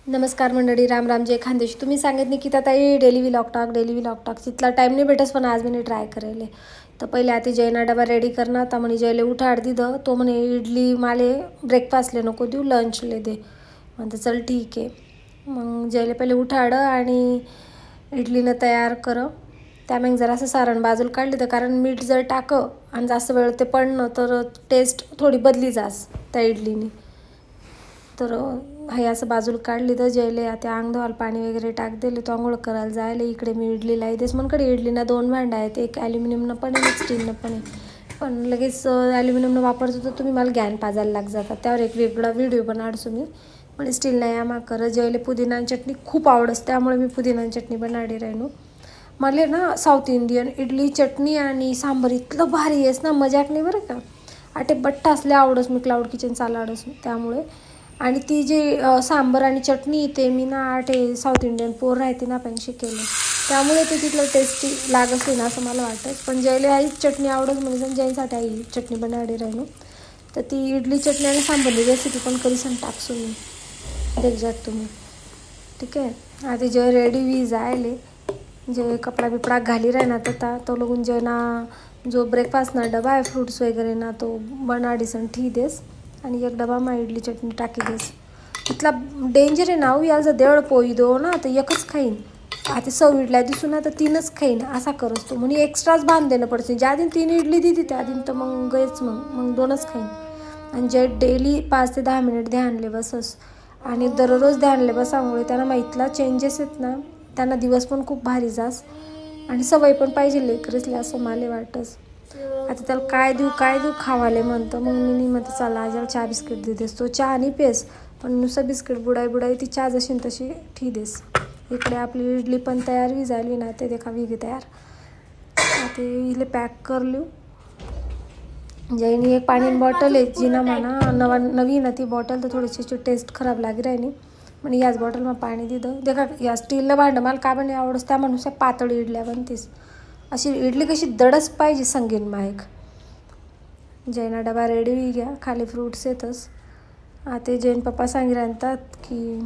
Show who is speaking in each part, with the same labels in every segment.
Speaker 1: नमस्कार मंडळी, राम राम, जय खानदेश. तुम्ही सांगत निकिता ताई डेली व्लॉग टाक तिथला टाईम नाही भेटस, पण आज मी ट्राय करेल. तर पहिले आता जयना डबा रेडी करणार. तर म्हणे जयले उठाड दिलं. तो म्हणे इडली माले ब्रेकफास्टले नको देऊ, लंचले दे. म्हणते चल ठीक आहे. मग जयले पहिले उठाड आणि इडलीनं तयार कर. त्यामुळे जरासं सारण बाजूला काढली. तर कारण मीठ जर टाकं आणि जास्त वेळ ते पडणं तर टेस्ट थोडी बदली जास त्या इडलीनी. तर हे असं बाजूला काढली. तर जयले आता अंग धुवायला पाणी वगैरे टाक दिले. तो आंघोळ करायला जायला. इकडे मी इडलीला येतेस. मनकडे इडलीना 2 भांडं आहेत, एक ॲल्युमिनियमनं पण आहे, एक स्टीलनं पण आहे. पण लगेच ॲल्युमिनियमनं वापरतो तर तुम्ही मला गॅन पाजायला लाग जातात. त्यावर एक वेगळा व्हिडिओ बनाडसो मी. पण स्टील नाही आम्हा कर. जयले पुदिना चटणी खूप आवडस, त्यामुळे मी पुदिना चटणी बनाडी राहिनो. मला ना साऊथ इंडियन इडली चटणी आणि सांबार इतकं भारी आहेस ना, मजाक नाही बरं का. आटे बट्टा असले आवडस मी क्लाउड किचन चालाडस त्यामुळे. आणि ती जी सांबार आणि चटणी ते मी ना आटे साऊथ इंडियन पोर राहते ना पण शिकेलं, त्यामुळे ते तिथलं टेस्टी लागत ना असं मला वाटतं. पण जयले आईच चटणी आवडत म्हणजे जयसाठी आई चटणी बनाडी राहिनो. तर ती इडली चटणी आणि सांबारची रेसिपी पण करीसन टाकसो मी, देख जात तुम्ही. ठीक आहे. आता जय रेडी वी जायले. जे कपडा बिपडा घाली राहणार तर तो लोगून जे ना जो ब्रेकफास्ट ना डबा आहे फ्रूट्स वगैरे ना तो बनाडीसन ठी देस. आणि एक डबा मा इडली चटणी टाकी देस. इथला डेंजर आहे ना याचा देळ पोई दो ना तर एकच खाईन. आता 6 इडल्या दिसू ना तर 3च खाईन असा करस तो. म्हणजे एक्स्ट्राच बांध देणं पडते. ज्या दिन 3 इडली दिली त्या दिन तर मग गयच मग 2च खाईन. आणि जे डेली 5 ते 10 मिनिट ध्यानले बसस आणि दररोज ध्यानले बसामुळे त्यांना मग इथला चेंजेस आहेत ना, त्यांना दिवस पण खूप भारी जास आणि सवय पण पाहिजे लेकरसले असं मला वाटस. आता त्याला काय देऊ खावाले म्हणतं. मग मी म्हणते चला आजाला चहा बिस्किट दे देस. तो चहा नाही पेस, पण नुसतं बिस्किट बुडाई ती चहा जशी तशी ठी देस. इकडे आपली इडली पण तयार वी झाली ना, ते देखा विगी तयार. आता इले पॅक कर लिऊ. जैनी एक पाणी बॉटल आहे जी ना म्हणा नवी ना ती बॉटल तर थोडीशी टेस्ट खराब लागी राहिली. म्हणजे याच बॉटलमध्ये पाणी दिलं. देखा या स्टीलनं भांडं मला का पण आवडस, त्या म्हणून पातळ इडल्या बनतीस. अशी इडली कशी दडच पाहिजे संगीन मायक. जैना डबा रेडी घ्या, खाली फ्रूट्स येतच. आता जैन पप्पा सांगी राहतात की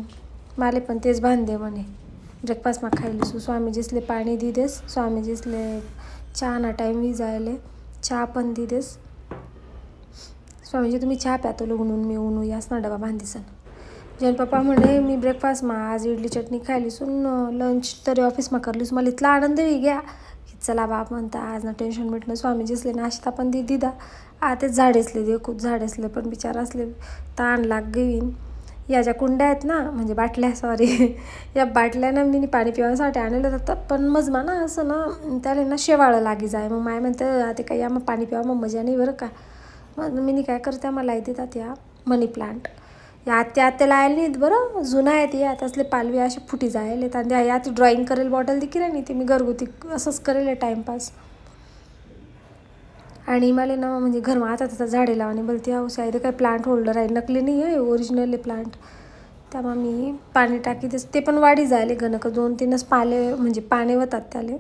Speaker 1: माले पण तेच बांधे म्हणे ब्रेकफास्ट मा खायली. स्वामीजीसले पाणी दी देस. स्वामीजीसले चहा ना टाईम वी जायले चहा पण दी देस. स्वामीजी तुम्ही चहा प्यातो लोगून मी ऊन यास ना डबा बांधीसन. जैन पप्पा म्हणे मी ब्रेकफास्ट मा आज इडली चटणी खायलीसून लंच तरी ऑफिसमा करलीस. मला इथला आनंद वी घ्या की चला बाप म्हणता आज ना टेन्शन भेटणं. स्वामीजीसले नाश्ता पण दिदा. आता झाडेसले दे खूप झाडेसले पण बिचार असले ताण लाग गईन. या ज्या कुंड्या आहेत ना म्हणजे बाटल्या सॉरी या बाटल्यानं मी पाणी पिवायसाठी आणलं होतं. पण मजमा ना असं ना त्याला ना शेवाळं लागी जाय. मग माय म्हणतं आता काही या मग पाणी पिवा मग मजा नाही बरं का. मग मी काय करते मला देतात या मनी प्लांट. या आत्याला आयला नाहीत बरं, जुना आहेत या आतासले पालवी असे फुटी जायलेत. आणि या ती ड्रॉइंग करेल बॉटल दिकी नाही ती मी घरगुती असंच करेल टाईमपास. आणि मला ना म्हणजे घरमा आता त्याचा झाडे लावणे बोलते हौस आहे. ते काही प्लांट होल्डर आहे, नकली नाही आहे, ओरिजिनल आहे प्लांट. त्यामुळे मी पाणी टाकी देस. ते पण वाढी जायले गणक 2-3च पाले म्हणजे पाने होतात त्याले.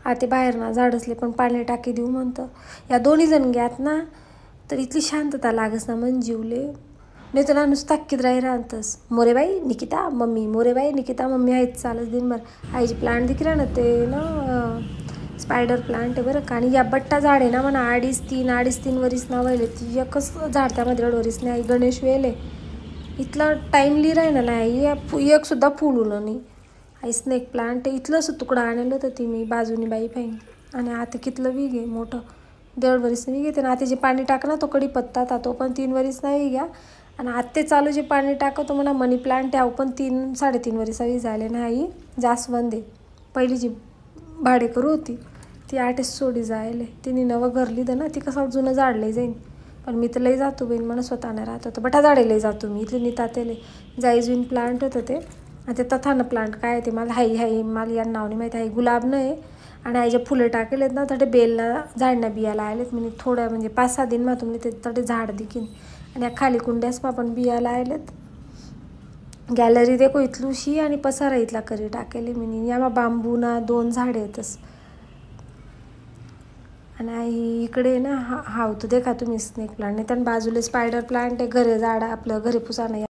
Speaker 1: आता बाहेर ना झाडसले पण पाणी टाकी देऊ म्हणतं. या 2 जण घ्यात ना तर इथली शांतता लागस ना मन जीवले. नाही तर ना नुसतं अक्कीत राहतस. मोरेबाई निकिता मम्मी, मोरेबाई निकिता मम्मी आहेत चालच दिनभर. आईची प्लांट दिखरा ना ते ना स्पायडर प्लांट आहे बरं का. आणि या बट्टा झाड आहे ना म्हणा 2.5-3 वरीस ना व्हायले. ती एकच झाड त्यामध्ये वरीस नाही. आई गणेश वेले इथला टाईमली राहिना नाही एक सुद्धा फुलून नाही. आई स्नेक प्लांट आहे. इथलंच तुकडा आणलं होतं ती मी बाजूनी बाई पाहिन. आणि आता कितलं वी घे मोठं 1.5 वरीस नाही घेते ना. आता जे पाणी टाक ना तो कडीपत्ता तो पण 3 वरीस नाही घ्या. आणि आत्ते चालू जे पाणी टाकतो म्हणा मनी प्लांट आहे पण 3-3.5 वरीसावी झाले नाही. जास्वंद आहे पहिली जी भाडे करू होती ती 8 सोडी जायले. तिने नवं घर लिहिलं ना ती कसं जुनं झाडले जाईन. पण मी तर लई जातो बहीण म्हणा स्वतः नाही राहत होतं. बटा झाडे लई जातो मी इथले नितातेले जाईजुईन प्लांट होतं ते. आणि ते तथानं प्लांट काय आहे ते मला हाई मला या नावने माहिती आहे. गुलाब नाही आणि आई जे फुलं टाकेलेत ना तटे बेलला झाडना बियाला आलेत. मी थोड्या म्हणजे 5-6 दिन मग तुम्ही ते तटे झाड दिकीन. आणि या खाली कुंड्यास पण बियाला आलेत. गॅलरी देखो इथलूशी आणि पसारा इथला करी टाकेले मी. या मग बांबू ना 2 झाडे येतच. आणि इकडे ना हा होतं देखा तुम्ही स्नेक प्लांट नाही तर बाजूला स्पायडर प्लांट आहे. घरे झाड आपलं घरी पुसाणं